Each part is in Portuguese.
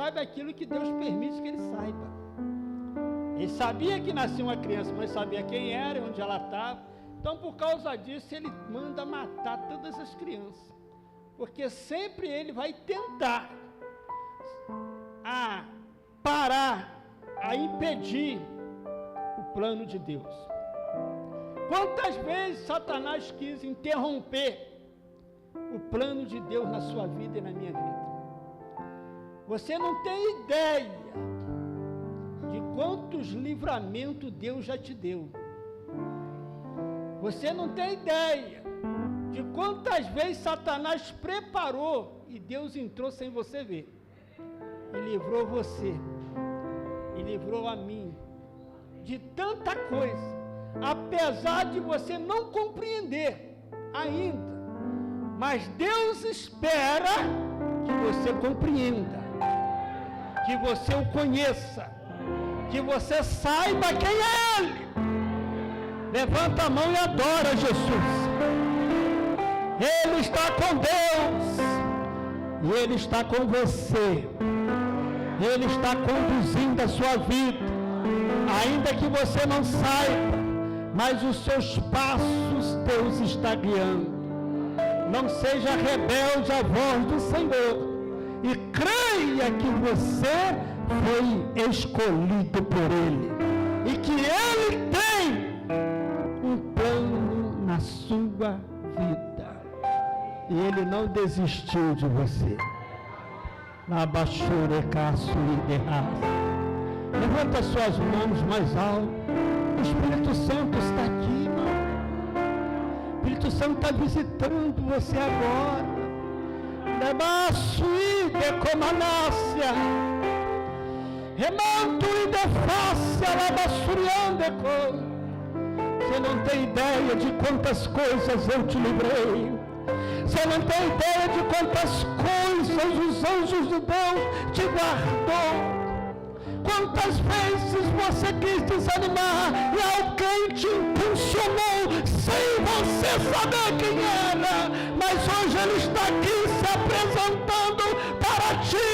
sabe aquilo que Deus permite que ele saiba. Ele sabia que nascia uma criança, mas sabia quem era e onde ela estava. Então, por causa disso, ele manda matar todas as crianças. Porque sempre ele vai tentar a parar, a impedir o plano de Deus. Quantas vezes Satanás quis interromper o plano de Deus na sua vida e na minha vida? Você não tem ideia de quantos livramentos Deus já te deu. Você não tem ideia de quantas vezes Satanás preparou e Deus entrou sem você ver. E livrou você, e livrou a mim de tanta coisa, apesar de você não compreender ainda. Mas Deus espera que você compreenda, que você o conheça, que você saiba quem é Ele. Levanta a mão e adora Jesus. Ele está com Deus, e Ele está com você. Ele está conduzindo a sua vida, ainda que você não saiba, mas os seus passos Deus está guiando. Não seja rebelde à voz do Senhor, e creia que você foi escolhido por Ele, e que Ele tem um plano na sua vida, e Ele não desistiu de você. Levanta suas mãos mais alto. O Espírito Santo está aqui, irmão. O Espírito Santo está visitando você agora. Você não tem ideia de quantas coisas eu te livrei. Você não tem ideia de quantas coisas os anjos de Deus te guardou. Quantas vezes você quis desanimar e alguém te impulsionou sem você saber quem era. Mas hoje Ele está aqui se apresentando para ti,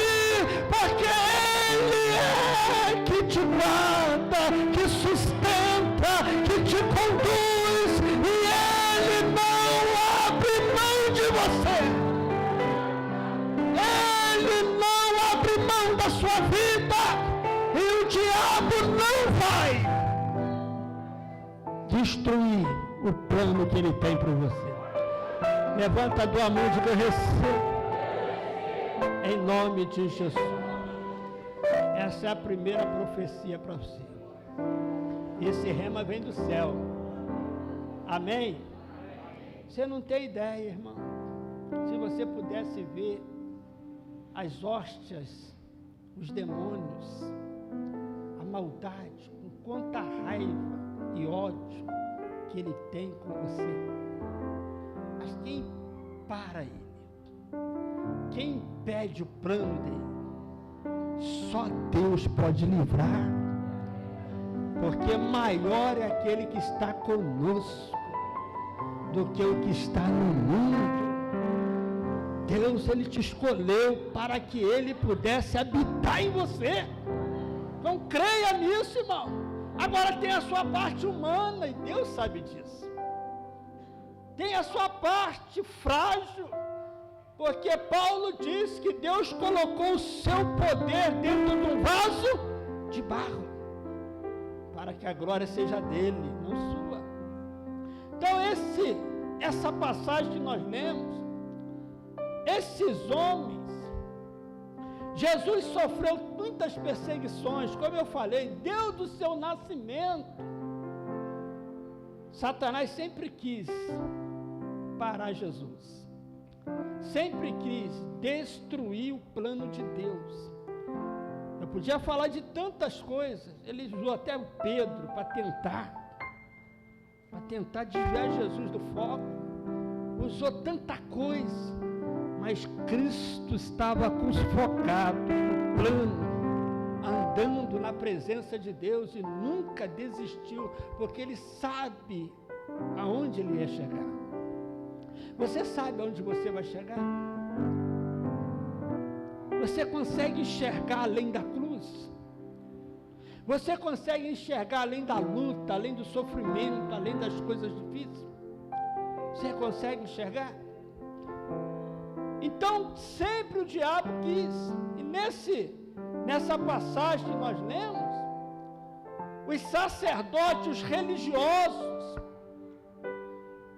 porque Ele é que te guarda, que sustenta, que te conduz, e Ele não abre mão de você. Ele não abre mão da sua vida. E o diabo não vai destruir o plano que ele tem para você. Levanta a tua mão e diga: eu recebo, em nome de Jesus. Essa é a primeira profecia para você. Esse rema vem do céu. Amém? Você não tem ideia, irmão. Se você pudesse ver as hóstias, os demônios, a maldade, com quanta raiva e ódio que ele tem com você. Mas quem para ele? Quem impede o plano dele? Só Deus pode livrar. Porque maior é aquele que está conosco do que o que está no mundo. Deus, Ele te escolheu para que Ele pudesse habitar em você. Então creia nisso, irmão. Agora tem a sua parte humana, e Deus sabe disso. Tem a sua parte frágil, porque Paulo diz que Deus colocou o seu poder dentro de um vaso de barro, para que a glória seja dele, não sua. Então essa passagem que nós lemos, esses homens, Jesus sofreu muitas perseguições, como eu falei, desde o seu nascimento. Satanás sempre quis parar Jesus, sempre quis destruir o plano de Deus. Eu podia falar de tantas coisas, ele usou até o Pedro para tentar desviar Jesus do foco, usou tanta coisa. Mas Cristo estava focado no plano, andando na presença de Deus, e nunca desistiu, porque Ele sabe aonde Ele ia chegar. Você sabe aonde você vai chegar? Você consegue enxergar além da cruz? Você consegue enxergar além da luta, além do sofrimento, além das coisas difíceis? Você consegue enxergar? Então, sempre o diabo quis, e nessa passagem que nós lemos, os sacerdotes, os religiosos,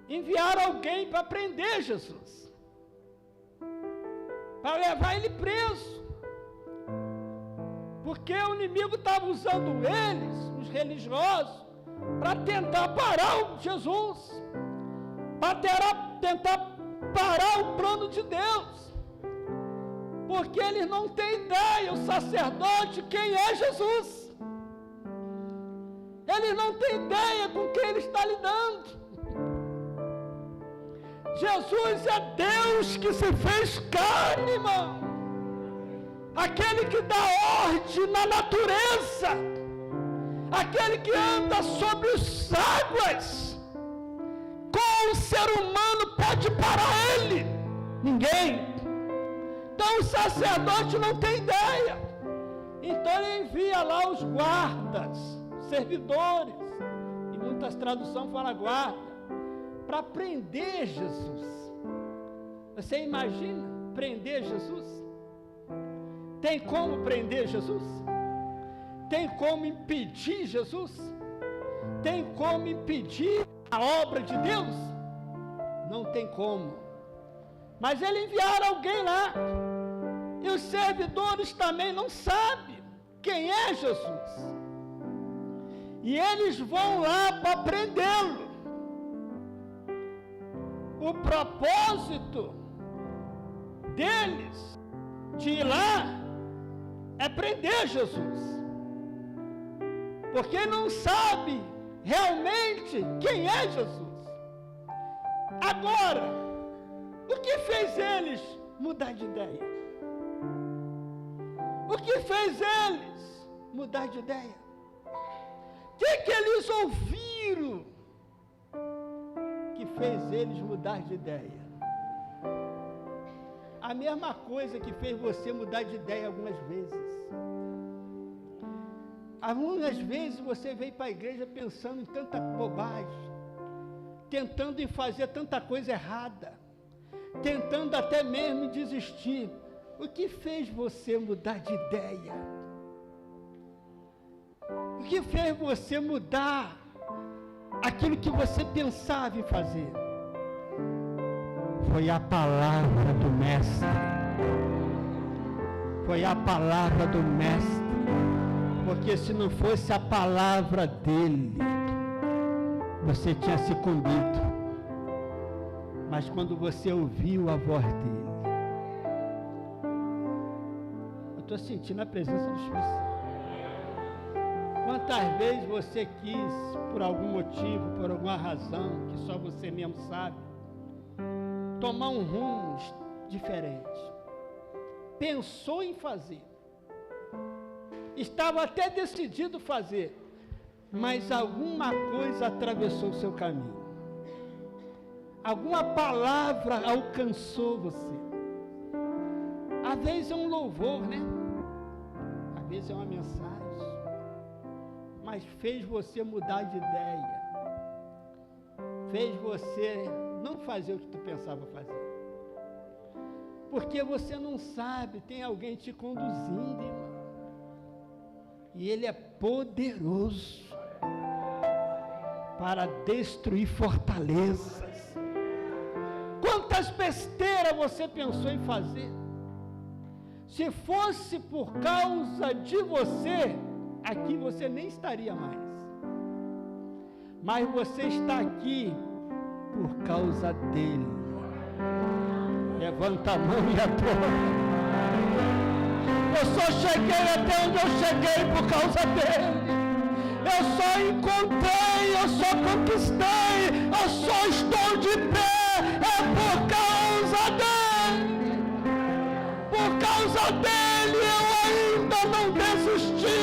enviaram alguém para prender Jesus, para levar ele preso, porque o inimigo estava usando eles, os religiosos, para tentar parar o Jesus, para tentar parar o plano de Deus, porque eles não têm ideia, o sacerdote, quem é Jesus. Eles não têm ideia com quem ele está lidando. Jesus é Deus que se fez carne, irmão. Aquele que dá ordem na natureza, aquele que anda sobre as águas. Qual ser humano pode parar ele? Ninguém. Então o sacerdote não tem ideia. Então ele envia lá os guardas, servidores, e muitas traduções falam guarda, para prender Jesus. Você imagina prender Jesus? Tem como prender Jesus? Tem como impedir Jesus? Tem como impedir a obra de Deus? Não tem como. Mas eles enviaram alguém lá, e os servidores também não sabem quem é Jesus. E eles vão lá para prendê-lo. O propósito deles de ir lá é prender Jesus, porque não sabe realmente quem é Jesus. Agora, o que fez eles mudar de ideia? O que fez eles mudar de ideia? O que eles ouviram que fez eles mudar de ideia? A mesma coisa que fez você mudar de ideia algumas vezes. Algumas vezes você veio para a igreja pensando em tanta bobagem, tentando em fazer tanta coisa errada, tentando até mesmo desistir. O que fez você mudar de ideia? O que fez você mudar aquilo que você pensava em fazer? Foi a palavra do Mestre. Foi a palavra do Mestre. Porque se não fosse a palavra dele, você tinha se sucumbido. Mas quando você ouviu a voz dele, eu estou sentindo a presença do Espírito Santo. Quantas vezes você quis, por algum motivo, por alguma razão, que só você mesmo sabe, tomar um rumo diferente, pensou em fazer, estava até decidido fazer, mas alguma coisa atravessou o seu caminho, alguma palavra alcançou você. Às vezes é um louvor, né? Às vezes é uma mensagem, mas fez você mudar de ideia, fez você não fazer o que tu pensava fazer, porque você não sabe, tem alguém te conduzindo, irmão, e ele é poderoso para destruir fortalezas. Quantas besteiras você pensou em fazer? Se fosse por causa de você, aqui você nem estaria mais, mas você está aqui por causa dele. Levanta a mão e adora. Eu só cheguei até onde eu cheguei por causa dele. Eu só encontrei, eu só conquistei, eu só estou de pé, é por causa dele. Por causa dele eu ainda não desisti.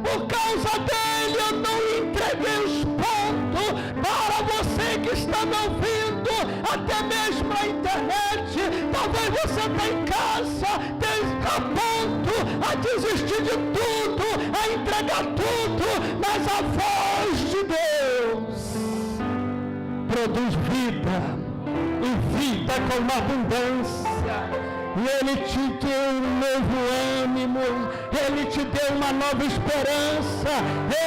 Por causa dele eu não entreguei os pontos. Para você que está me ouvindo, até mesmo na internet, talvez você está em casa, a ponto a desistir de tudo, a entregar tudo, mas a voz de Deus produz vida, e vida com abundância. E Ele te deu um novo ânimo, Ele te deu uma nova esperança,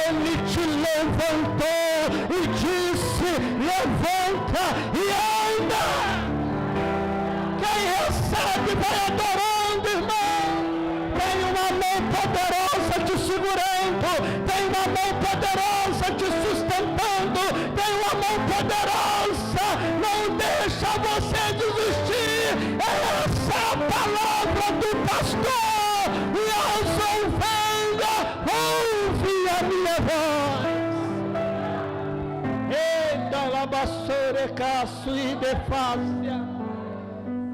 Ele te levantou e disse: levanta e anda. Quem recebe vai adorando, irmão. Tem uma mão poderosa te segurando, tem uma mão poderosa te sustentando, tem uma mão poderosa, não deixa você desistir. Essa é a palavra do pastor, e as ovelhas ouvem a minha voz. Eita, labassore, caço e defácia.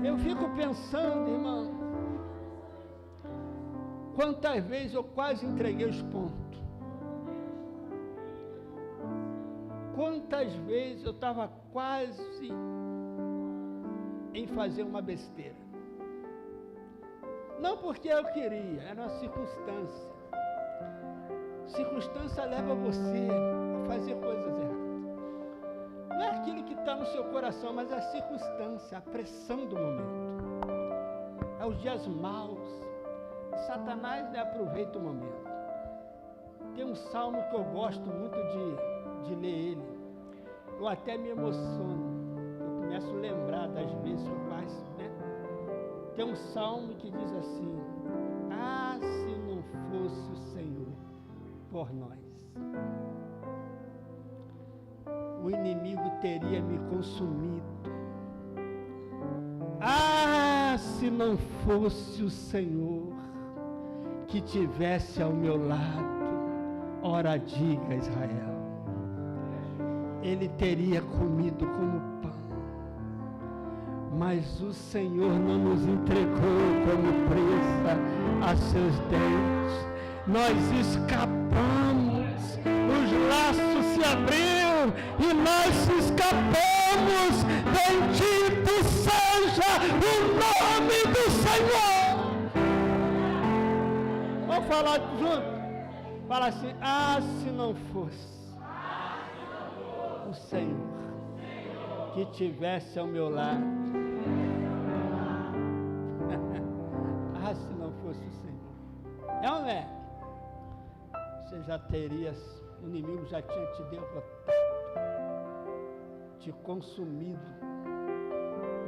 Eu fico pensando, irmão, quantas vezes eu quase entreguei os pontos. Quantas vezes eu estava quase em fazer uma besteira. Não porque eu queria, era uma circunstância. Circunstância leva você a fazer coisas erradas. Não é aquilo que está no seu coração, mas é a circunstância, a pressão do momento. É os dias maus. Satanás aproveita o momento. Tem um salmo que eu gosto muito de ler ele. Eu até me emociono. Eu começo a lembrar das vezes que eu quase, né? Tem um salmo que diz assim: ah, se não fosse o Senhor por nós, o inimigo teria me consumido. Ah, se não fosse o Senhor que tivesse ao meu lado, ora diga Israel, ele teria comido como pão. Mas o Senhor não nos entregou como presa a seus dentes. Nós escapamos, os laços se abriram e nós escapamos. Bendito seja o nome do Senhor. Vamos falar junto? Fala assim: ah, se não fosse o Senhor que tivesse ao meu lado. Ah, se não fosse o Senhor. É ou não é? Você já teria, o inimigo já tinha te derrotado, te consumido,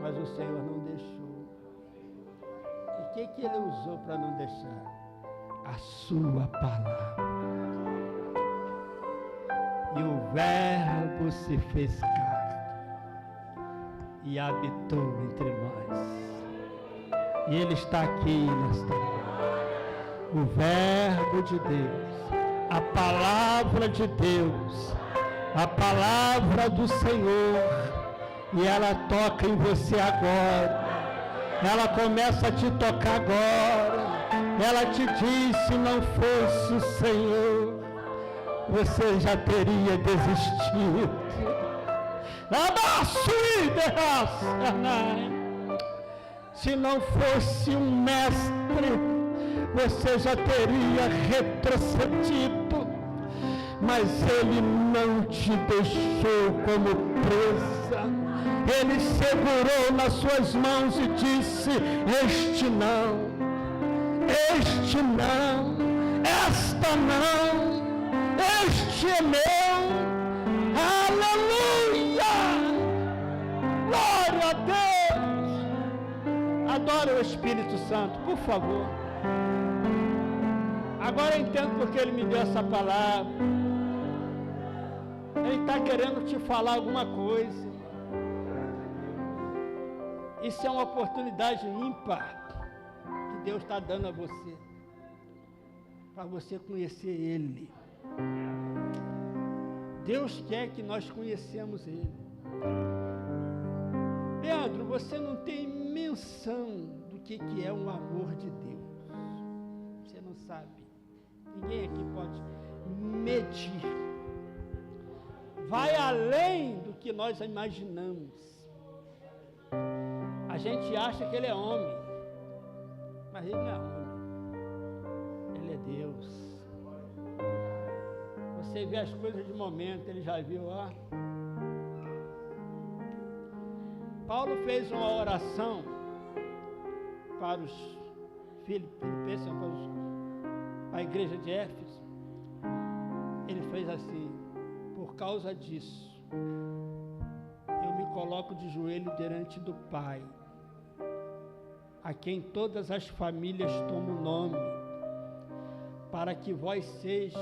mas o Senhor não deixou. E o que Ele usou para não deixar? A sua palavra. E o Verbo se fez carne e habitou entre nós. E Ele está aqui nesta hora. O Verbo de Deus, a palavra de Deus, a palavra do Senhor, e ela toca em você agora. Ela começa a te tocar agora. Ela te diz: se não fosse o Senhor, você já teria desistido. Se não fosse um mestre, você já teria retrocedido. Mas Ele não te deixou como presa. Ele segurou nas suas mãos e disse: este não, este não, esta não, este é meu. Aleluia! Glória a Deus! Adore o Espírito Santo, por favor. Agora eu entendo porque Ele me deu essa palavra. Ele está querendo te falar alguma coisa. Isso é uma oportunidade ímpar que Deus está dando a você, para você conhecer Ele. Deus quer que nós conhecemos Ele. Pedro, você não tem menção do que é um amor de Deus. Você não sabe. Ninguém aqui pode medir. Vai além do que nós imaginamos. A gente acha que Ele é homem. Mas ele não é homem. Ele é Deus. Você vê as coisas de momento, ele já viu, ó. Paulo fez uma oração para os filipenses, para a igreja de Éfeso. Ele fez assim: por causa disso, eu me coloco de joelho diante do Pai, a quem todas as famílias tomam nome, para que vós seja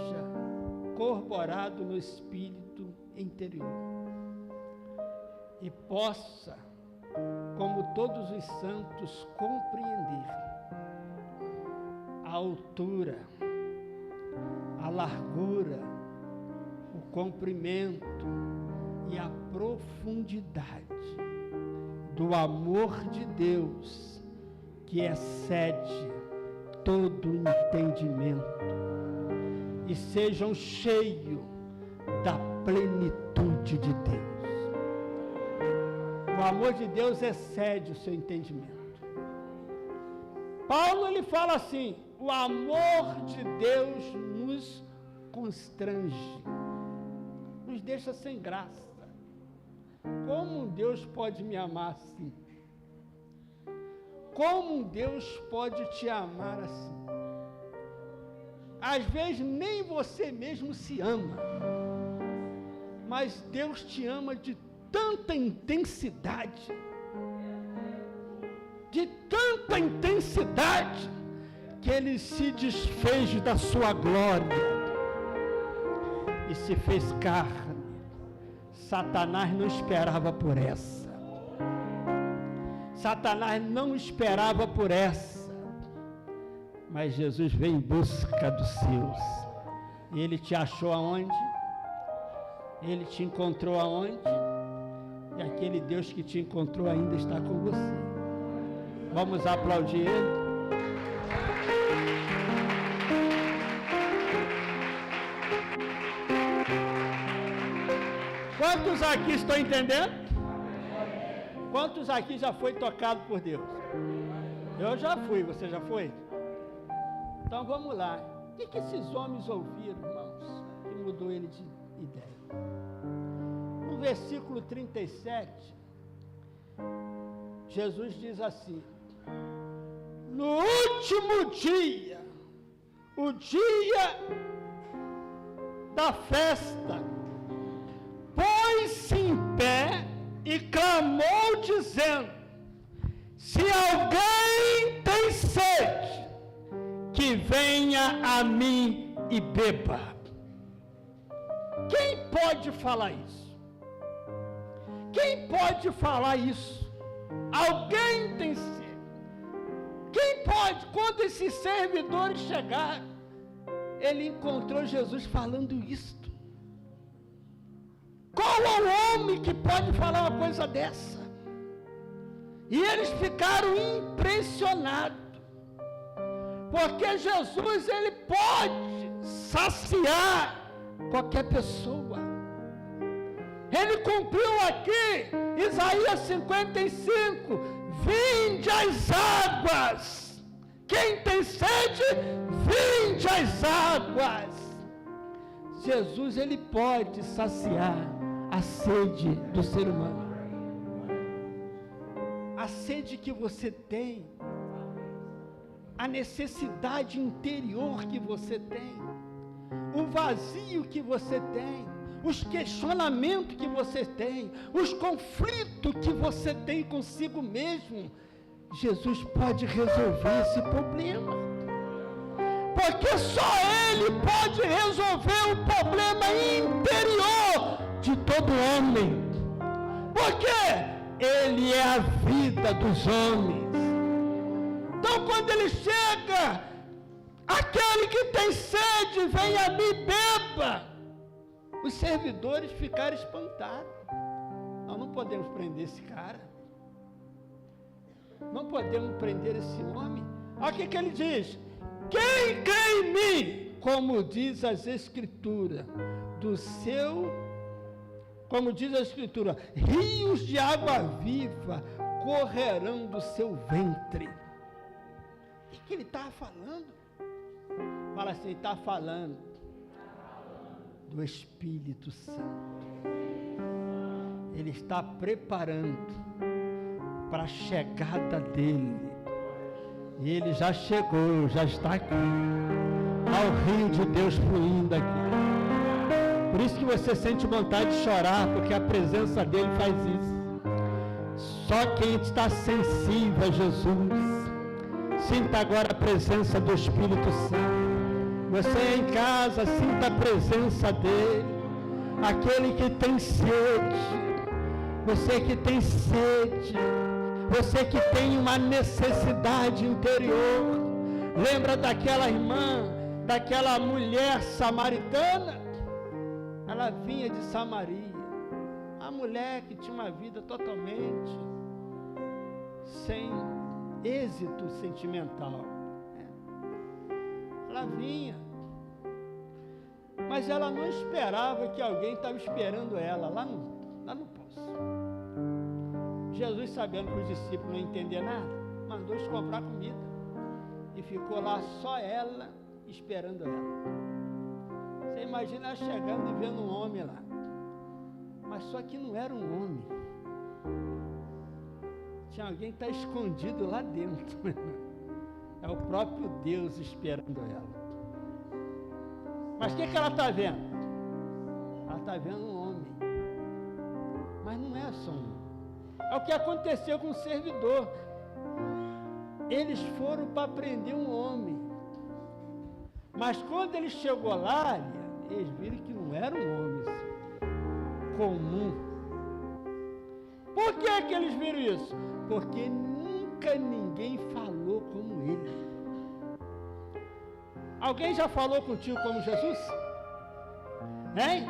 corroborado no espírito interior e possa, como todos os santos, compreender a altura, a largura, o comprimento e a profundidade do amor de Deus, que excede todo entendimento, e sejam cheios da plenitude de Deus. O amor de Deus excede o seu entendimento. Paulo, ele fala assim: o amor de Deus nos constrange, nos deixa sem graça. Como Deus pode me amar assim? Como Deus pode te amar assim? Às vezes nem você mesmo se ama, mas Deus te ama de tanta intensidade, que Ele se desfez da sua glória e se fez carne. Satanás não esperava por essa. Satanás não esperava por essa. Mas Jesus veio em busca dos seus. E Ele te achou aonde? Ele te encontrou aonde? E aquele Deus que te encontrou ainda está com você. Vamos aplaudir Ele. Quantos aqui estão entendendo? Quantos aqui já foi tocado por Deus? Eu já fui, você já foi? Então vamos lá. O que esses homens ouviram, irmãos, que mudou ele de ideia? No versículo 37, Jesus diz assim: no último dia, o dia da festa, pôs-se em pé e clamou dizendo: se alguém tem sede, que venha a mim e beba. Quem pode falar isso? Quem pode falar isso? Alguém tem sede. Quem pode? Quando esses servidores chegaram, ele encontrou Jesus falando isto. Qual é o homem que pode falar uma coisa dessa? E eles ficaram impressionados, porque Jesus, ele pode saciar qualquer pessoa. Ele cumpriu aqui Isaías 55: vinde às águas. Quem tem sede, vinde às águas. Jesus, ele pode saciar a sede do ser humano. A sede que você tem, a necessidade interior que você tem, o vazio que você tem, os questionamentos que você tem, os conflitos que você tem consigo mesmo. Jesus pode resolver esse problema, porque só Ele pode resolver o problema interior de todo homem, porque Ele é a vida dos homens. Então, quando Ele chega, aquele que tem sede, venha a mim, beba. Os servidores ficaram espantados. Nós não podemos prender esse cara, não podemos prender esse homem. Olha o que ele diz: quem crê em mim, como diz as Escrituras, como diz a Escritura, rios de água viva correrão do seu ventre. O que ele está falando? Fala assim, ele está falando do Espírito Santo. Ele está preparando para a chegada dele. E ele já chegou, já está aqui. Há o rio de Deus fluindo aqui. Por isso que você sente vontade de chorar, porque a presença dele faz isso. Só quem está sensível a Jesus, sinta agora a presença do Espírito Santo. Você em casa, sinta a presença dele. Aquele que tem sede. Você que tem sede. Você que tem uma necessidade interior. Lembra daquela irmã, daquela mulher samaritana? Ela vinha de Samaria. A mulher que tinha uma vida totalmente sem êxito sentimental. Ela vinha, mas ela não esperava que alguém estava esperando ela lá no poço. Jesus, sabendo que os discípulos não entendiam nada, mandou eles comprar comida e ficou lá só ela esperando ela. Você imagina ela chegando e vendo um homem lá, mas só que não era um homem. Tinha alguém que está escondido lá dentro. É o próprio Deus esperando ela. Mas o que ela está vendo? Ela está vendo um homem. Mas não é só um homem. É o que aconteceu com o servidor. Eles foram para prender um homem. Mas quando ele chegou lá, eles viram que não era um homem comum. Por que eles viram isso? Porque nunca ninguém falou como ele. Alguém já falou contigo como Jesus? Hein?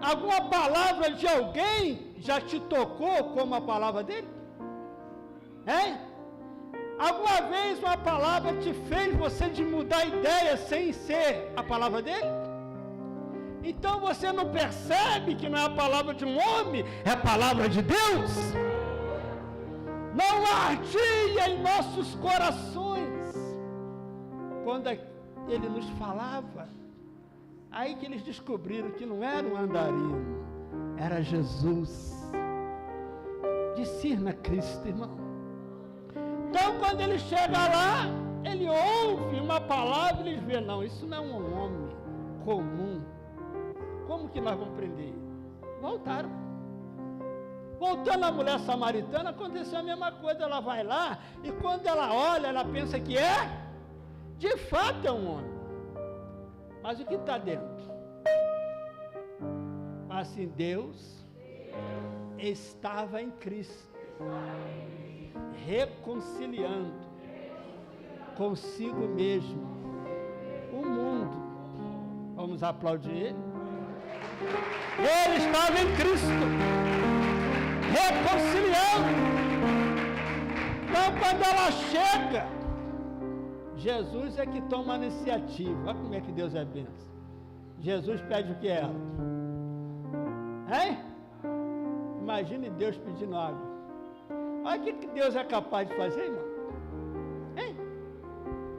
Alguma palavra de alguém já te tocou como a palavra dele? Hein? Alguma vez uma palavra te fez você de mudar a ideia sem ser a palavra dele? Então você não percebe que não é a palavra de um homem, é a palavra de Deus? Não ardia em nossos corações quando ele nos falava. Aí que eles descobriram que não era um andarilho, era Jesus. Discirna Cristo, irmão. Então quando ele chega lá, ele ouve uma palavra e eles vê, não, isso não é um homem comum. Como que nós vamos prender ele? Voltaram. Voltando à mulher samaritana, aconteceu a mesma coisa. Ela vai lá e quando ela olha, ela pensa que de fato é um homem. Mas o que está dentro? Assim, Deus estava em Cristo, reconciliando consigo mesmo o mundo. Vamos aplaudir ele? Ele estava em Cristo, reconciliando. Então, quando ela chega, Jesus é que toma a iniciativa. Olha como é que Deus é bênção. Jesus pede o que é ela? Hein? Imagine Deus pedindo água. Olha o que Deus é capaz de fazer, irmão. Hein?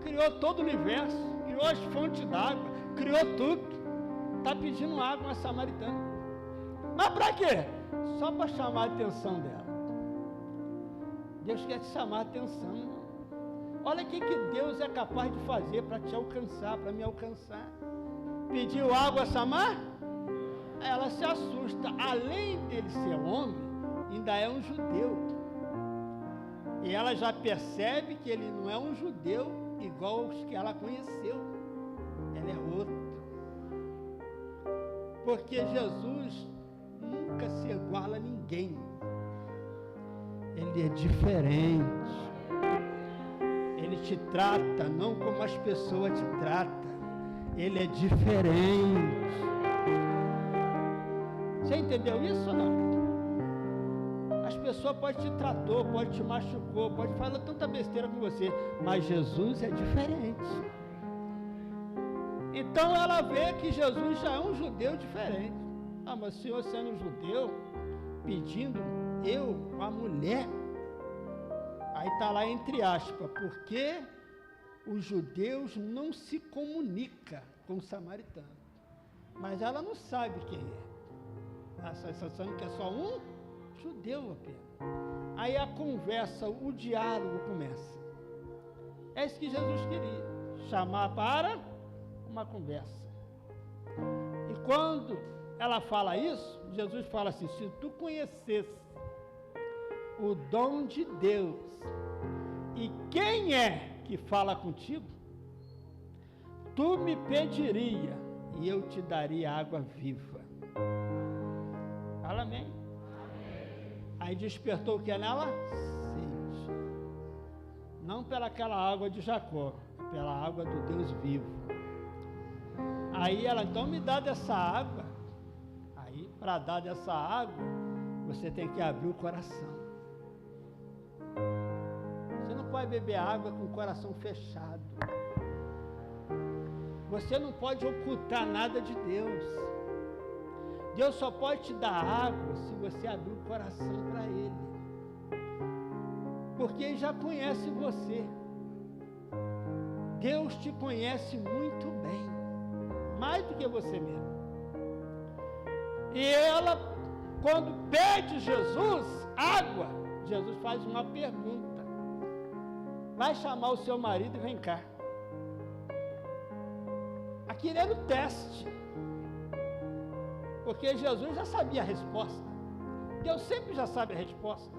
Criou todo o universo, criou as fontes d'água, criou tudo. Está pedindo água a samaritana. Mas para quê? Só para chamar a atenção dela. Deus quer te chamar a atenção, irmão. Olha o que Deus é capaz de fazer para te alcançar, para me alcançar. Pediu água a Samar? Ela se assusta. Além dele ser homem, ainda é um judeu. E ela já percebe que ele não é um judeu igual os que ela conheceu. Ela é outro. Porque Jesus nunca se iguala a ninguém. Ele é diferente. Ele te trata não como as pessoas te tratam. Ele é diferente. Você entendeu isso ou não? As pessoas podem te tratar, podem te machucar, podem falar tanta besteira com você, mas Jesus é diferente. Então ela vê que Jesus já é um judeu diferente. Ah, mas o Senhor sendo um judeu, pedindo a mulher, aí está lá entre aspas, porque os judeus não se comunicam com o samaritano. Mas ela não sabe quem é. Ela está achando que é só um judeu apenas. Aí a conversa, o diálogo começa. É isso que Jesus queria, chamar para uma conversa. E quando ela fala isso, Jesus fala assim: se tu conhecesse o dom de Deus e quem é que fala contigo, tu me pediria e eu te daria água viva. Fala amém. Aí despertou o que é nela? Sede. Não pelaquela água de Jacó, pela água do Deus vivo. Aí ela, então me dá dessa água. Aí, para dar dessa água, você tem que abrir o coração. Você não pode beber água com o coração fechado. Você não pode ocultar nada de Deus. Deus só pode te dar água se você abrir o coração para Ele. Porque Ele já conhece você. Deus te conhece muito bem. Mais do que você mesmo. E ela, quando pede Jesus água, Jesus faz uma pergunta. Vai chamar o seu marido e vem cá. Aquilo era o teste. Porque Jesus já sabia a resposta. Deus sempre já sabe a resposta.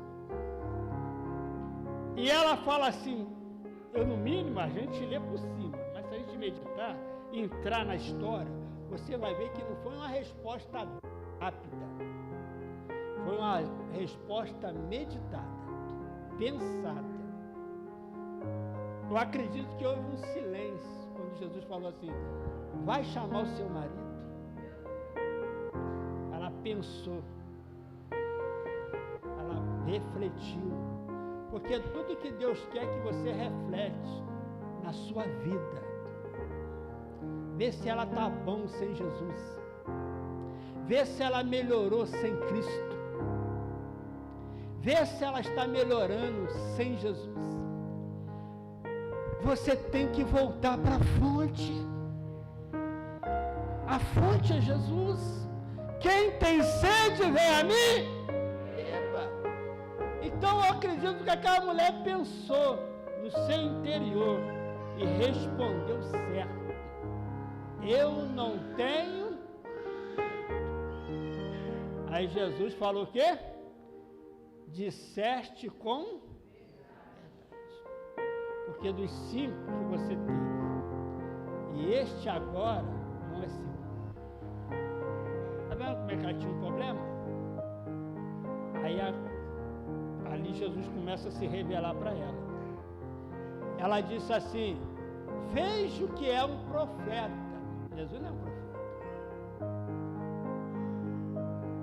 E ela fala assim, eu no mínimo a gente lê por cima, mas se a gente meditar, entrar na história, você vai ver que não foi uma resposta rápida. Foi uma resposta meditada, pensada. Eu acredito que houve um silêncio quando Jesus falou assim, vai chamar o seu marido. Ela pensou, ela refletiu, porque tudo que Deus quer que você reflete na sua vida. Vê se ela está bom sem Jesus. Vê se ela melhorou sem Cristo. Vê se ela está melhorando sem Jesus. Você tem que voltar para a fonte. A fonte é Jesus. Quem tem sede, vem a mim. Beba. Então eu acredito que aquela mulher pensou no seu interior e respondeu certo. Eu não tenho. Aí Jesus falou o quê? Disseste com verdade. Porque dos 5 que você teve, e este agora não é seu. Está vendo como é que ela tinha um problema? Aí ali Jesus começa a se revelar para ela. Ela disse assim, vejo que é um profeta. Jesus não é um profeta.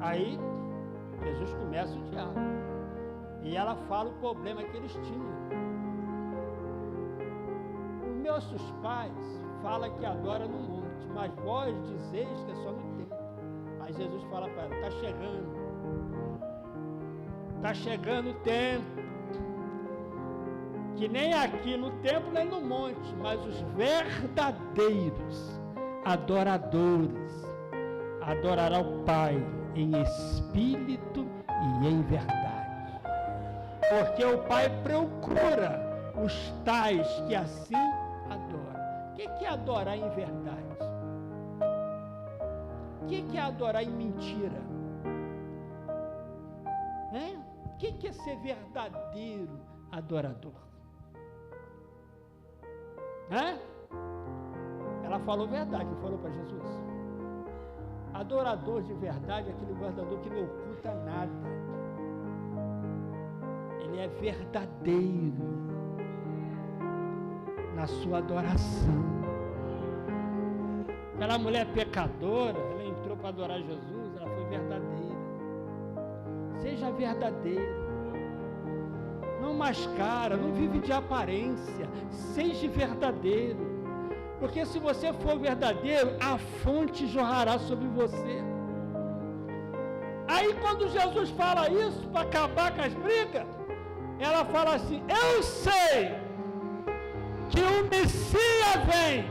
Aí Jesus começa o diálogo. E ela fala o problema que eles tinham. Nossos pais falam que adora no monte, mas vós dizeis que é só no templo. Aí Jesus fala para ela, está chegando o tempo, que nem aqui no templo nem no monte, mas os verdadeiros adoradores adorarão o Pai em espírito e em verdade. Porque o Pai procura os tais que assim adoram. O que é adorar em verdade? O que é adorar em mentira? O que é ser verdadeiro adorador? Ela falou verdade, não falou para Jesus? Adorador de verdade é aquele adorador que não oculta nada. Ele é verdadeiro na sua adoração. Aquela mulher pecadora, ela entrou para adorar Jesus, ela foi verdadeira. Seja verdadeiro. Não mascara, não vive de aparência. Seja verdadeiro. Porque se você for verdadeiro, a fonte jorrará sobre você. Aí quando Jesus fala isso, para acabar com as brigas, ela fala assim, eu sei que o Messias vem,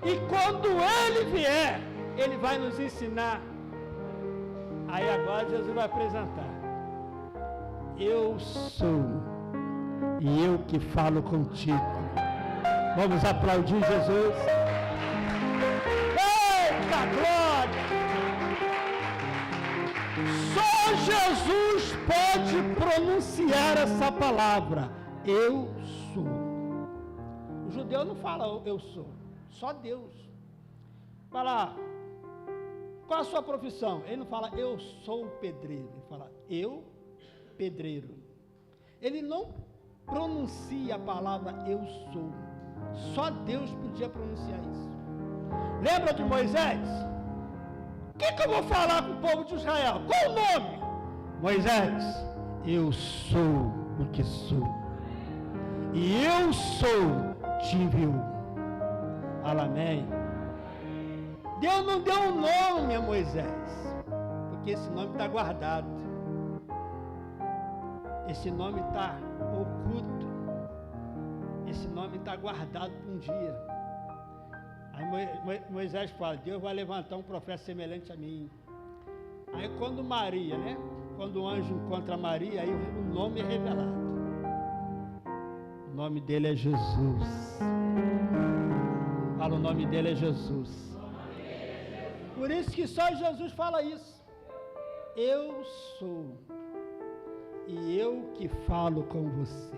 e quando ele vier, ele vai nos ensinar. Aí agora Jesus vai apresentar: eu sou, e eu que falo contigo. Vamos aplaudir Jesus. Eita glória! Só Jesus pode pronunciar essa palavra: eu sou. O judeu não fala eu sou, só Deus. Fala: qual a sua profissão? Ele não fala eu sou pedreiro, ele fala eu pedreiro. Ele não pronuncia a palavra eu sou. Só Deus podia pronunciar isso. Lembra de Moisés? O que eu vou falar com o povo de Israel? Qual o nome? Moisés: eu sou o que sou, e eu sou te enviou. Amém. Deus não deu um nome a Moisés, porque esse nome está guardado. Esse nome está oculto. Esse nome está guardado para um dia. Aí Moisés fala: Deus vai levantar um profeta semelhante a mim. Aí quando Maria, né? Quando o anjo encontra Maria, aí o nome é revelado. O nome dele é Jesus. Fala, o nome dele é Jesus. Por isso que só Jesus fala isso. Eu sou, e eu que falo com você.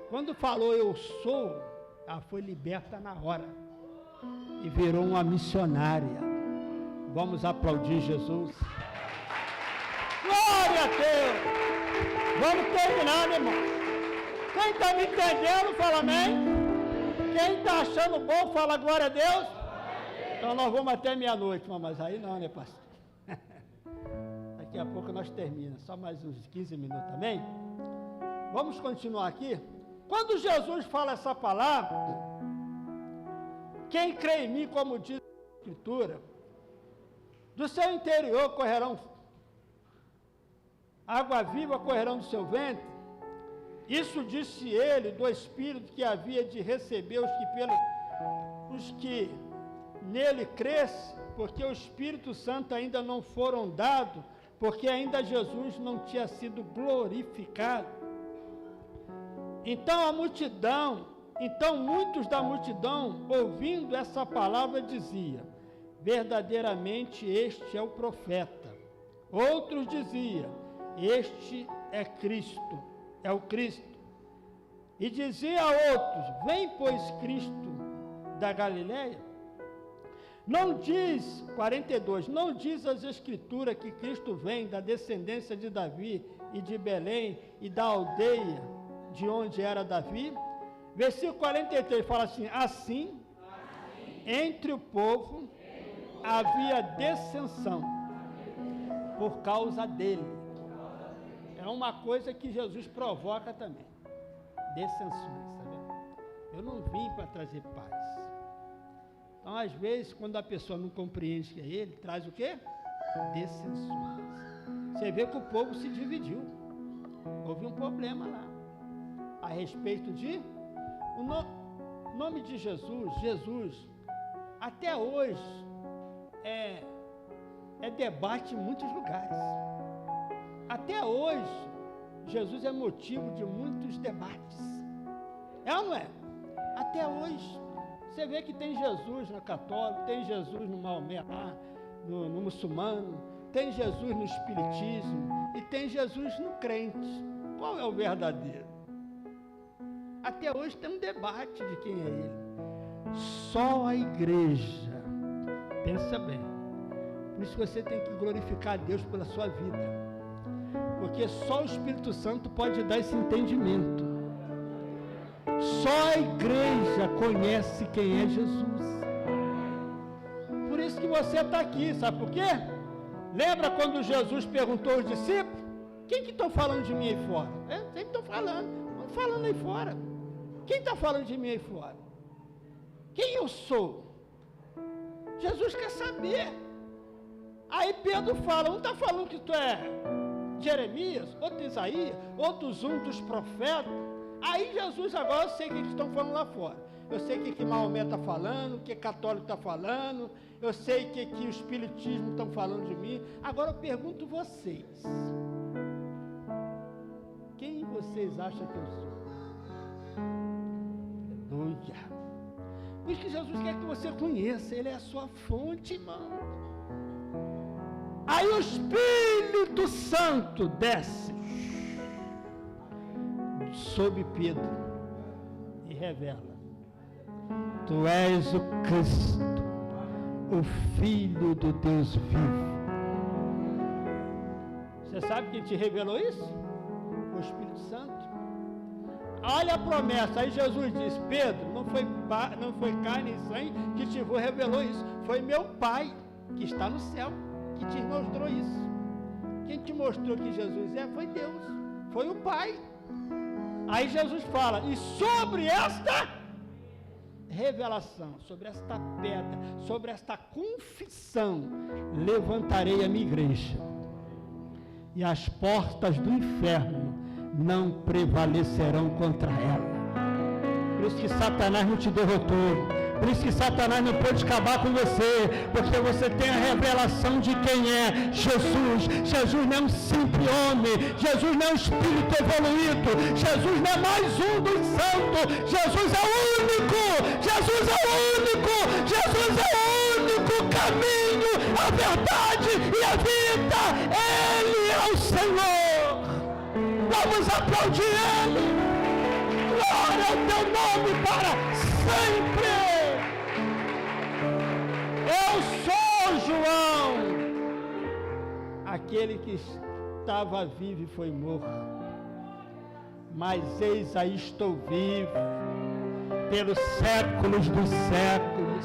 Quando falou eu sou, ela foi liberta na hora e virou uma missionária. Vamos aplaudir Jesus. Glória a Deus. Vamos terminar, meu irmão. Quem está me entendendo, fala amém. Quem está achando bom, fala glória a Deus. Então nós vamos até meia-noite, mas aí não, né, pastor? Daqui a pouco nós terminamos, só mais uns 15 minutos também. Vamos continuar aqui. Quando Jesus fala essa palavra, quem crê em mim, como diz a Escritura, do seu interior correrão água viva, correrão do seu ventre. Isso disse ele do Espírito que havia de receber os que nele crescem, porque o Espírito Santo ainda não foram dados, porque ainda Jesus não tinha sido glorificado. Então muitos da multidão, ouvindo essa palavra, diziam: verdadeiramente este é o profeta. Outros diziam: este é Cristo, é o Cristo. E dizia a outros: vem, pois, Cristo da Galileia? Não diz, 42, não diz as Escrituras que Cristo vem da descendência de Davi e de Belém e da aldeia de onde era Davi? Versículo 43 fala assim, entre o povo havia dissensão por causa dele. É uma coisa que Jesus provoca também, dissensões, tá vendo? Eu não vim para trazer paz. Então, às vezes, quando a pessoa não compreende que é ele, traz o quê? Dissensões. Você vê que o povo se dividiu. Houve um problema lá. A respeito de... O nome de Jesus, até hoje, é debate em muitos lugares. Até hoje, Jesus é motivo de muitos debates. É ou não é? Até hoje. Você vê que tem Jesus no católico, tem Jesus no Maomé, no muçulmano, tem Jesus no espiritismo e tem Jesus no crente. Qual é o verdadeiro? Até hoje tem um debate de quem é ele. Só a igreja, pensa bem, por isso você tem que glorificar a Deus pela sua vida, porque só o Espírito Santo pode dar esse entendimento. Só a igreja conhece quem é Jesus. Por isso que você está aqui, sabe por quê? Lembra quando Jesus perguntou aos discípulos: quem que estão falando de mim aí fora? Sempre estão falando aí fora. Quem está falando de mim aí fora? Quem eu sou? Jesus quer saber. Aí Pedro fala: um está falando que tu é Jeremias, outro Isaías, outros um dos profetas. Aí Jesus, agora eu sei o que eles estão falando lá fora. eu sei o que Maomé está falando, o que católico está falando, eu sei o que o espiritismo estão falando de mim. Agora eu pergunto vocês, quem vocês acham que eu sou? Aleluia. Por isso que Jesus quer que você conheça, Ele é a sua fonte, irmão. Aí o Espírito Santo desce sobre Pedro e revela: Tu és o Cristo, o Filho do Deus vivo. Você sabe quem te revelou isso? O Espírito Santo. Olha a promessa, aí Jesus diz: Pedro, não foi carne e sangue que te revelou isso, foi meu Pai que está no céu que te mostrou isso. Quem te mostrou que Jesus é, foi Deus, foi o Pai. Aí Jesus fala: e sobre esta revelação, sobre esta pedra, sobre esta confissão, levantarei a minha igreja, e as portas do inferno não prevalecerão contra ela. Por isso que Satanás não te derrotou, por isso que Satanás não pode acabar com você, porque você tem a revelação de quem é Jesus. Jesus não é um simples homem, Jesus não é um espírito evoluído, Jesus não é mais um dos santos, Jesus é o único, Jesus é o único, Jesus é o único caminho, a verdade e a vida. Ele é o Senhor. Vamos aplaudir Ele. Glória ao teu nome para sempre. Eu sou João, aquele que estava vivo e foi morto, mas eis aí estou vivo pelos séculos dos séculos,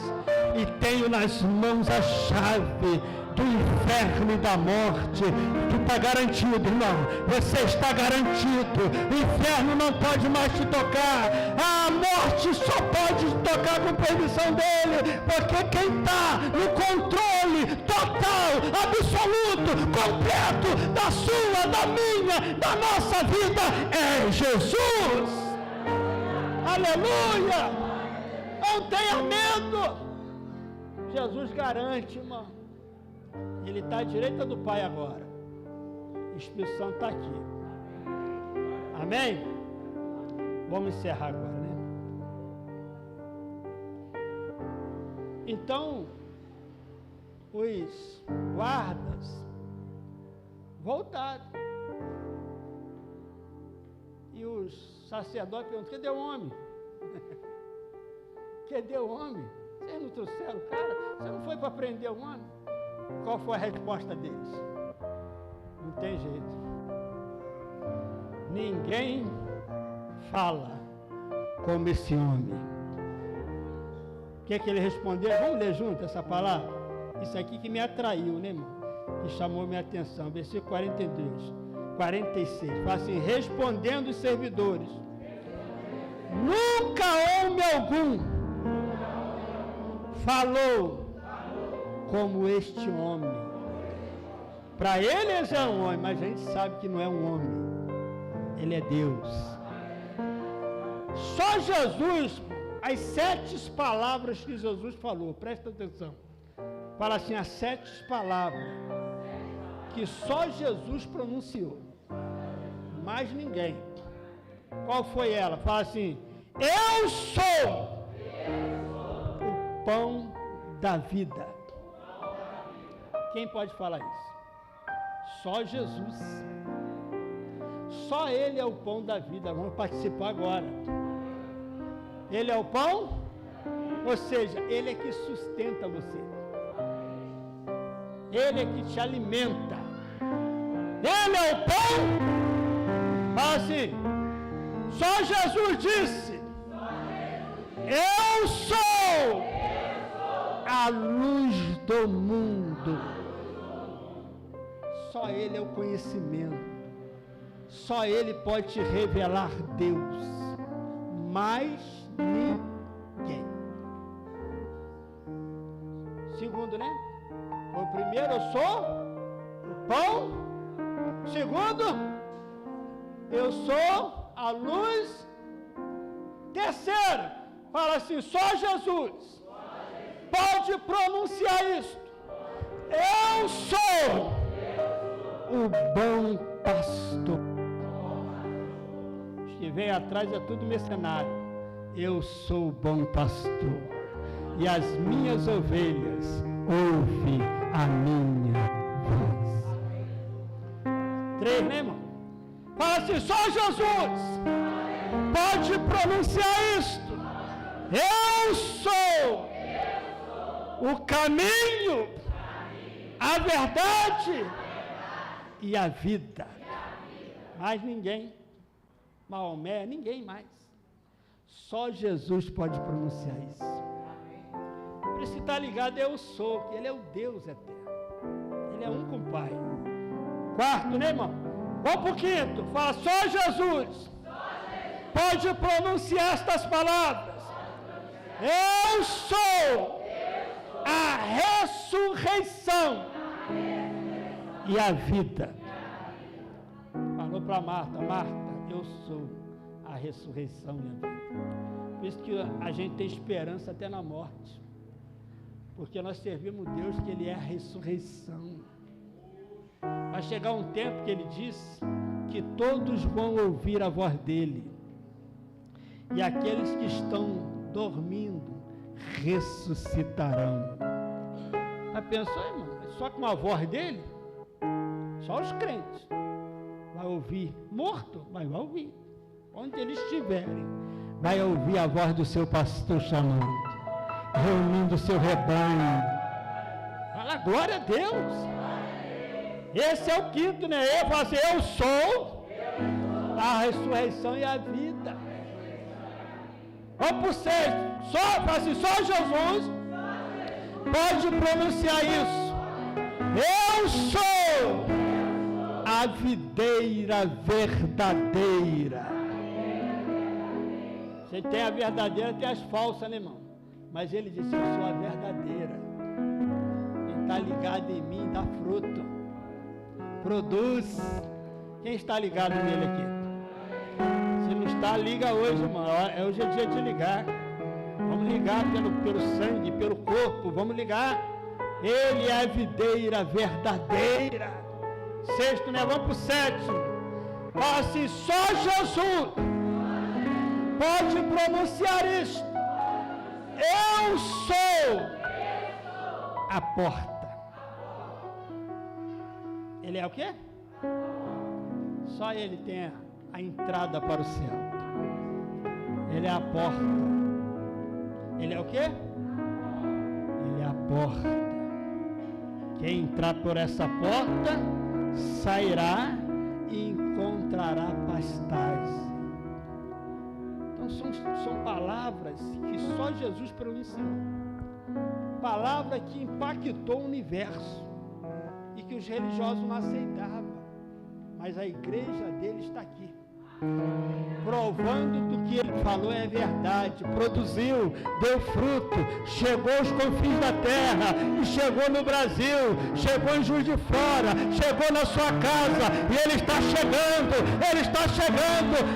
e tenho nas mãos a chave do inferno e da morte. Tu está garantido, irmão, você está garantido. O inferno não pode mais te tocar, a morte só pode te tocar com permissão dele, porque quem está no controle total, absoluto, completo da sua, da minha, da nossa vida é Jesus. Aleluia! Não tenha medo. Jesus garante, irmão. Ele está à direita do Pai agora. O Espírito Santo está aqui. Amém? Vamos encerrar agora, né? Então, os guardas voltaram. E os sacerdotes perguntaram: cadê o homem? Cadê o homem? Vocês não trouxeram o cara? Você não foi para prender o homem? Qual foi a resposta deles? Não tem jeito. Ninguém fala como esse homem. O que é que ele respondeu? Vamos ler junto essa palavra? Isso aqui que me atraiu, né, irmão? Que chamou minha atenção. Versículo 46. Fala assim: respondendo os servidores: nunca homem algum falou como este homem. Para ele é um homem, mas a gente sabe que não é um homem, ele é Deus. Só Jesus, as 7 palavras que Jesus falou, presta atenção, fala assim, as 7 palavras que só Jesus pronunciou, mais ninguém. Qual foi ela? Fala assim: eu sou o pão da vida. Quem pode falar isso? Só Jesus. Só Ele é o pão da vida. Vamos participar agora. Ele é o pão, ou seja, Ele é que sustenta você. Ele é que te alimenta. Ele é o pão. Fala assim: só Jesus disse: eu sou a luz do mundo. Só Ele é o conhecimento. Só Ele pode te revelar Deus. Mais ninguém. Segundo, né? O primeiro, eu sou o pão. Segundo, eu sou a luz. Terceiro, Fala assim, só Jesus pode pronunciar isto. Eu sou o bom pastor. Os que vêm atrás é tudo mercenário. Eu sou o bom pastor. E as minhas ovelhas ouvem a minha voz. 3, né, irmão? Fala assim, só Jesus pode pronunciar isto. Eu sou o caminho, a verdade e a vida. Mais ninguém. Maomé, ninguém mais. Só Jesus pode pronunciar isso. Por isso que está ligado, eu sou, que Ele é o Deus eterno. Ele é um com o Pai. 4, né, irmão? Vamos para o 5. Fala, só Jesus pode pronunciar estas palavras. Eu sou a ressurreição e a vida. Falou para Marta, Marta, eu sou a ressurreição e a vida. Por isso que a gente tem esperança até na morte. Porque nós servimos Deus que Ele é a ressurreição. Vai chegar um tempo que Ele diz que todos vão ouvir a voz dEle. E aqueles que estão dormindo ressuscitarão. Mas pensou, irmão? Só com a voz dEle? Só os crentes. Vai ouvir morto? Vai ouvir. Onde eles estiverem, vai ouvir a voz do seu pastor chamando, reunindo o seu rebanho. Fala, glória a Deus. Esse é o 5, né? Ele fala assim, eu sou a ressurreição e a vida. Vamos para o 6. Fala assim, só Jesus pode pronunciar isso. Eu sou a videira verdadeira. Você tem a verdadeira, tem as falsas, né, irmão? Mas ele disse, eu sou a verdadeira. Quem está ligado em mim dá fruto. Produz. Quem está ligado nele aqui? Se não está, liga hoje, irmão. Hoje é dia de ligar. Vamos ligar pelo sangue, pelo corpo. Vamos ligar. Ele é a videira verdadeira. 6, né? Vamos para o 7. Fala assim, só Jesus pode pronunciar isto. Eu sou a porta. Ele é o quê? Só Ele tem a entrada para o céu. Ele é a porta. Ele é o quê? Ele é a porta. Quem entrar por essa porta sairá e encontrará pastagem. Então são palavras que só Jesus pronunciou. Palavra que impactou o universo e que os religiosos não aceitavam. Mas a igreja dele está aqui, provando do que ele falou é verdade, produziu, deu fruto, chegou aos confins da terra, e chegou no Brasil, chegou em Juiz de Fora, chegou na sua casa, e ele está chegando,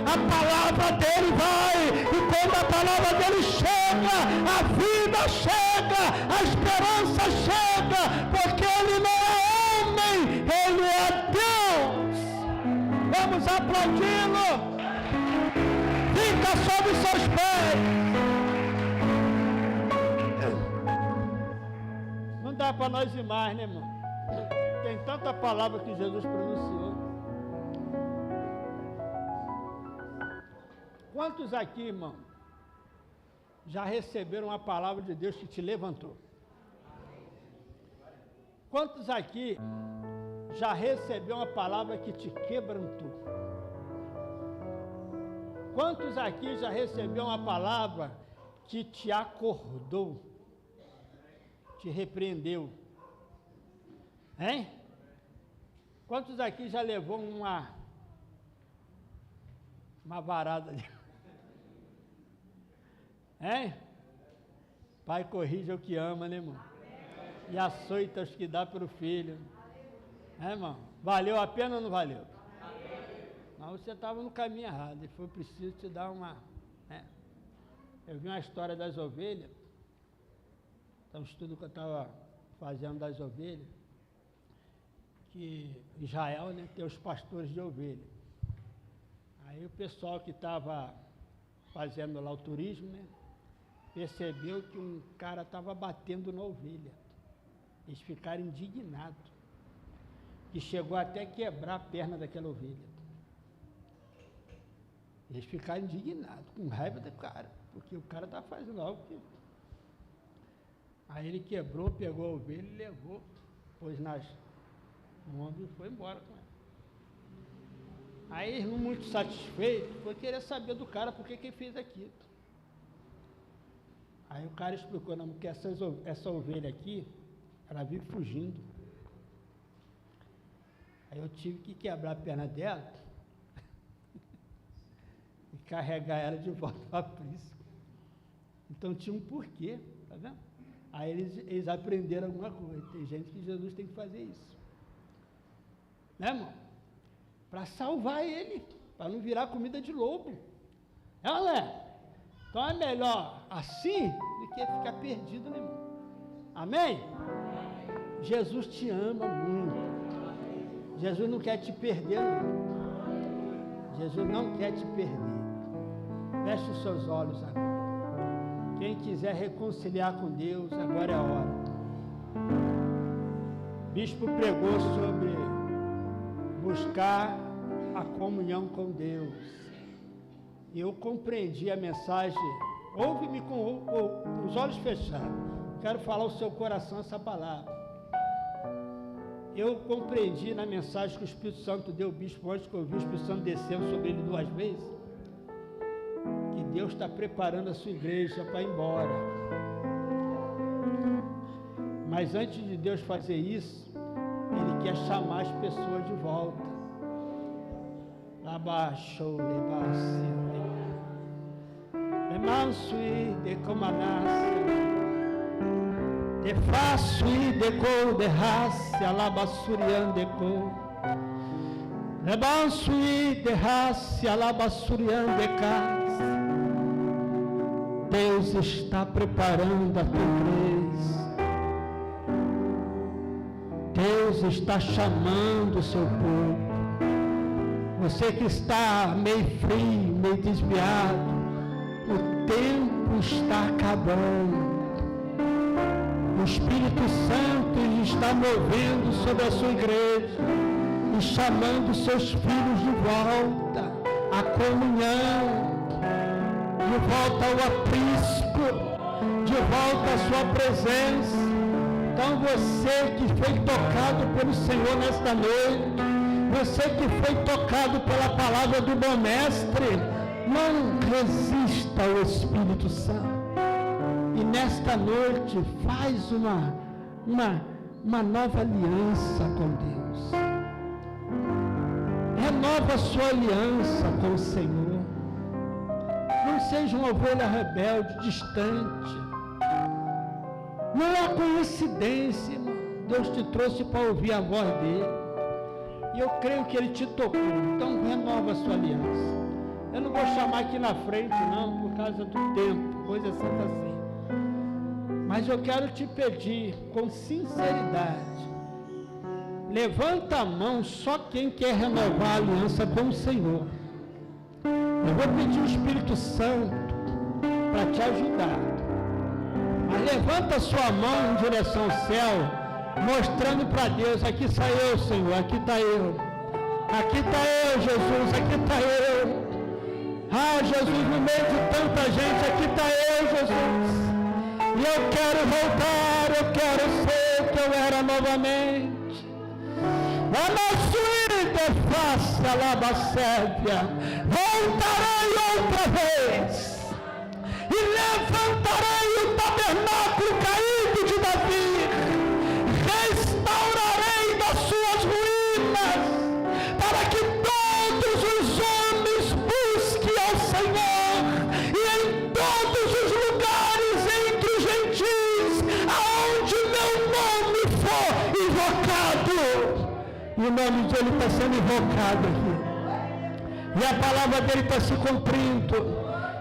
a palavra dele vai, e quando a palavra dele chega, a vida chega, a esperança chega, porque ele não é homem, ele é Deus. Vamos aplaudi-lo. Fica sobre seus pés. Não dá para nós ir mais, né, irmão? Tem tanta palavra que Jesus pronunciou. Quantos aqui, irmão, já receberam a palavra de Deus que te levantou? Quantos aqui já recebeu uma palavra que te quebrantou? Quantos aqui já recebeu uma palavra que te acordou, te repreendeu? Hein? Quantos aqui já levou uma varada de... Hein? Pai corrige o que ama, né, irmão? E açoita os que dá para o filho. Irmão, valeu a pena ou não valeu? Mas você estava no caminho errado e foi preciso te dar uma... Eu vi uma história das ovelhas, então um estudo que eu estava fazendo das ovelhas, que Israel, né, tem os pastores de ovelha. Aí o pessoal que estava fazendo lá o turismo, né, percebeu que um cara estava batendo na ovelha. Eles ficaram indignados, que chegou até quebrar a perna daquela ovelha. Eles ficaram indignados, com raiva do cara, porque o cara estava fazendo algo que... Aí ele quebrou, pegou a ovelha e levou, pôs no ombro e foi embora com ela. Aí eles, não muito satisfeitos, foi querer saber do cara por que ele fez aquilo. Aí o cara explicou, não, porque essa ovelha aqui, ela vive fugindo. Aí eu tive que quebrar a perna dela e carregar ela de volta para a prisca. Então tinha um porquê, tá vendo? Aí eles aprenderam alguma coisa. Tem gente que Jesus tem que fazer isso. Né, irmão? Para salvar ele, para não virar comida de lobo. É ou não é? Então é melhor assim do que ficar perdido, né, irmão? Amém? Jesus te ama muito. Jesus não quer te perder, não. Jesus não quer te perder. Feche os seus olhos agora. Quem quiser reconciliar com Deus, agora é a hora. O bispo pregou sobre buscar a comunhão com Deus. E eu compreendi a mensagem. Ouve-me com os olhos fechados. Quero falar ao seu coração essa palavra. Eu compreendi na mensagem que o Espírito Santo deu ao bispo, antes que eu vi o Espírito Santo descendo sobre ele 2 vezes, que Deus está preparando a sua igreja para ir embora. Mas antes de Deus fazer isso, Ele quer chamar as pessoas de volta. Abaixo, lebasse, lemanso e de comanassa, de faço e de cor de raça, alabassurian de cor, lemanso e de raça, alabassurian de casa. Deus está preparando a tua igreja. Deus está chamando o seu povo. Você que está meio frio, meio desviado, o tempo está acabando. O Espírito Santo está movendo sobre a sua igreja e chamando seus filhos de volta à comunhão, de volta ao aprisco, de volta à sua presença. Então você que foi tocado pelo Senhor nesta noite, você que foi tocado pela palavra do bom mestre, não resista ao Espírito Santo. E nesta noite faz uma nova aliança com Deus. Renova a sua aliança com o Senhor. Não seja uma ovelha rebelde, distante. Não é coincidência, irmão. Deus te trouxe para ouvir a voz dele. E eu creio que ele te tocou. Então renova a sua aliança. Eu não vou chamar aqui na frente, não, por causa do tempo, coisa santa assim. Mas eu quero te pedir, com sinceridade, levanta a mão só quem quer renovar a aliança com o Senhor. Eu vou pedir o Espírito Santo para te ajudar. Mas levanta a sua mão em direção ao céu, mostrando para Deus: aqui está eu, Senhor, aqui está eu. Aqui está eu, Jesus, aqui está eu. Ah, Jesus, no meio de tanta gente, aqui está eu, Jesus. E eu quero voltar, eu quero ser o que eu era novamente. A nossa face a labacévia, voltarei outra vez e levantarei o tabernáculo caído de Davi, restaurarei das suas ruínas, para que todos os homens busquem ao Senhor, e em todos os lugares entre os gentis, aonde meu nome for invocado. E o nome dele está sendo invocado aqui. E a palavra dele está se cumprindo.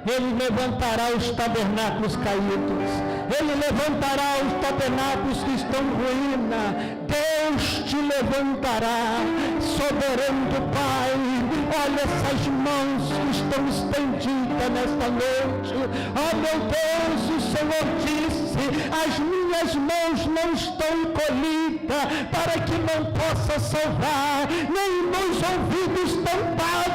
Ele levantará os tabernáculos caídos. Ele levantará os tabernáculos que estão em ruína. Deus te levantará, soberano Pai. Olha essas mãos que estão estendidas nesta noite. Oh meu Deus, o Senhor disse: as minhas mãos não estão encolhidas para que não possa salvar, nem meus ouvidos tampados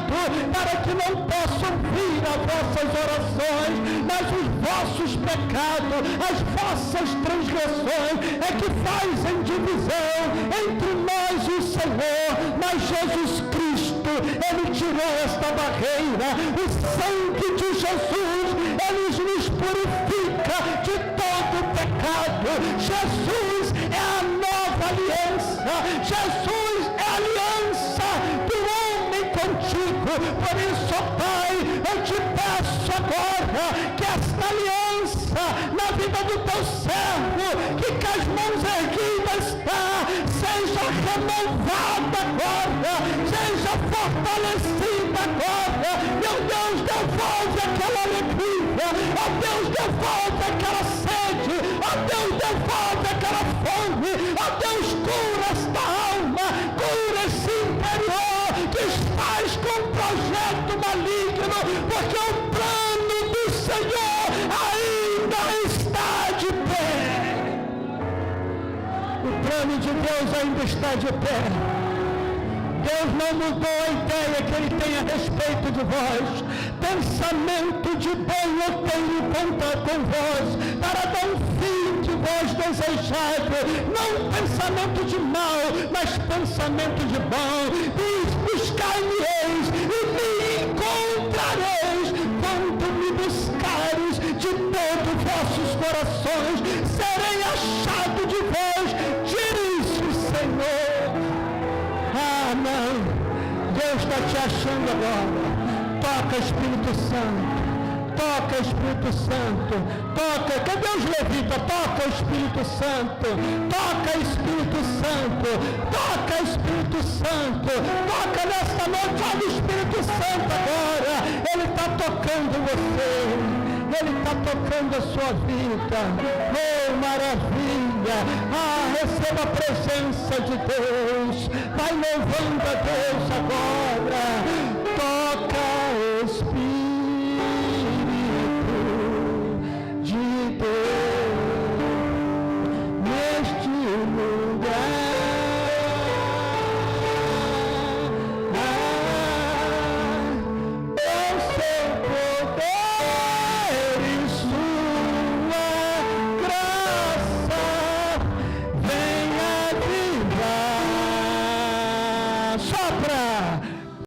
para que não possa ouvir as vossas orações, mas os vossos pecados, as vossas transgressões é que fazem divisão entre nós e o Senhor. Mas Jesus Cristo, Ele tirou esta barreira. O sangue de Jesus, Ele nos purifica de todo pecado. Jesus é a nova aliança. Jesus é a aliança do homem contigo. Por isso, Pai, eu te peço agora que esta aliança na vida do teu servo, que com as mãos erguidas está, seja renovada agora, seja fortalecida agora. Meu Deus, devolve aquela alegria. Ó Deus, devolve aquela sede. Ó Deus, devolve aquela fome. Ó Deus, cura esta alma, cura esse interior, desfaz com um projeto maligno, porque o plano do Senhor ainda está de pé. O plano de Deus ainda está de pé. Deus não mudou a ideia que Ele tem a respeito de vós. Pensamento de bem eu tenho com vós, para dar um fim de vós desejado. Não pensamento de mal, mas pensamento de bom. Buscar-me-eis e me encontrareis, quando me buscares de todos vossos corações. Serei achado de vós, diz o Senhor. Ah, não. Deus está te achando agora. Toca, Espírito Santo. Toca, Espírito Santo. Toca. Cadê os levitas? Toca, Espírito Santo. Toca, Espírito Santo. Toca, Espírito Santo. Toca nesta noite. Olha o Espírito Santo agora. Ele está tocando você. Ele está tocando a sua vida. Oh, maravilha. Ah, receba a presença de Deus. Vai louvando a Deus agora. Toca, Espírito de Deus neste lugar. Eu seu poder e sua graça venha avivar. Sopra.